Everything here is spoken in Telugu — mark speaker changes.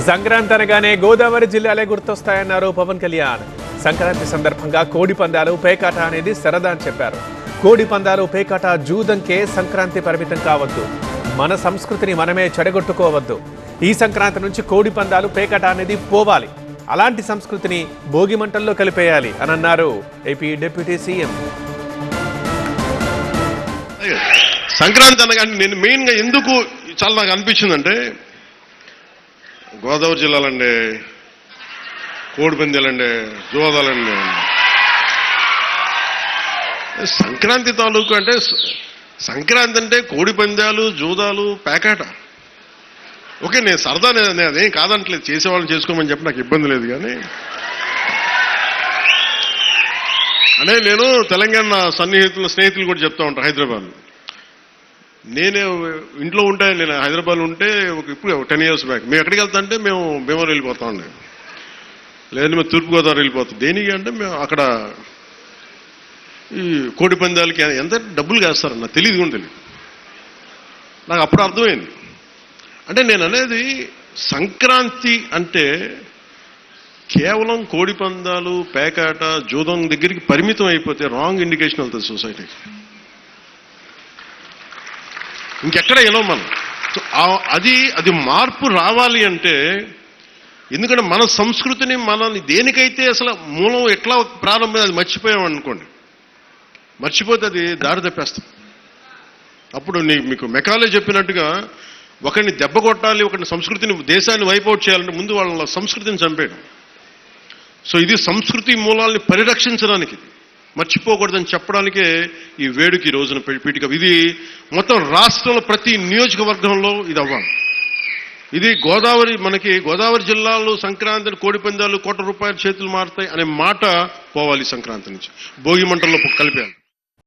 Speaker 1: సంక్రాంతి అనగానే గోదావరి జిల్లాలే గుర్తొస్తాయన్నారు పవన్ కళ్యాణ్. సంక్రాంతి సందర్భంగా కోడి పందాలు పేకాట అనేది సరదా అని చెప్పారు. కోడి పందాలు పేకాట జూదంకే సంక్రాంతి పరిమితం కావద్దు, మన సంస్కృతిని మనమే చెడగొట్టుకోవద్దు. ఈ సంక్రాంతి నుంచి కోడి పందాలు పేకాట అనేది పోవాలి, అలాంటి సంస్కృతిని భోగి మంటల్లో కలిపేయాలి అని అన్నారు ఏపీ డిప్యూటీ సీఎం.
Speaker 2: సంక్రాంతి అనగానే నేను మెయిన్గా ఎందుకు చాలా నాకు అనిపించిందంటే, గోదావరి జిల్లాలండి, కోడిపందాలండి, జోదాలండి, సంక్రాంతి తాలూకు అంటే సంక్రాంతి అంటే కోడి పందాలు, జూదాలు, పేకాట. ఓకే, నేను సరదా, నేను అదేం కాదంటలేదు, చేసేవాళ్ళని చేసుకోమని చెప్పి నాకు ఇబ్బంది లేదు. కానీ అంటే నేను తెలంగాణ స్నేహితులు కూడా చెప్తా ఉంటాను. హైదరాబాద్ నేనే ఇంట్లో ఉంటే, నేను హైదరాబాద్ ఉంటే ఇప్పుడు 10 years బ్యాక్ మేము ఎక్కడికి వెళ్తా అంటే మేము భీమవరం వెళ్ళిపోతామండి, లేదంటే మేము తూర్పుగోదావరి వెళ్ళిపోతాం. దేనికి అంటే మేము అక్కడ ఈ కోడి పందాలకి ఎంత డబ్బులు వేస్తారని నాకు తెలియదు కూడా తెలియదు. నాకు అప్పుడు అర్థమైంది. అంటే నేను అనేది సంక్రాంతి అంటే కేవలం కోడి పందాలు, పేకాట, జూదం దగ్గరికి పరిమితం అయిపోతే రాంగ్ ఇండికేషన్ వెళ్తుంది సొసైటీకి. ఇంకెక్కడ వినవు మనం. అది మార్పు రావాలి అంటే, ఎందుకంటే మన సంస్కృతిని మనల్ని దేనికైతే అసలు మూలం ఎట్లా ప్రారంభం అది మర్చిపోయాం అనుకోండి, మర్చిపోతే అది దారి తప్పేస్తాం. అప్పుడు మీకు మెకాలే చెప్పినట్టుగా ఒకరిని దెబ్బ కొట్టాలి, ఒకరిని సంస్కృతిని, దేశాన్ని వైపౌట్ చేయాలంటే ముందు వాళ్ళ సంస్కృతిని చంపేయడం. సో ఇది సంస్కృతి మూలాల్ని పరిరక్షించడానికి, మర్చిపోకూడదని చెప్పడానికే ఈ వేడుక ఈ రోజున పీఠిక. ఇది మొత్తం రాష్ట్రంలో ప్రతి నియోజకవర్గంలో ఇది అవ్వాలి. ఇది మనకి గోదావరి జిల్లాలో సంక్రాంతి కోడి పందాలు ₹1 కోట్ల చేతులు మారుతాయి అనే మాట పోవాలి. సంక్రాంతి నుంచి భోగి మంటల్లో కలిపేయాలి.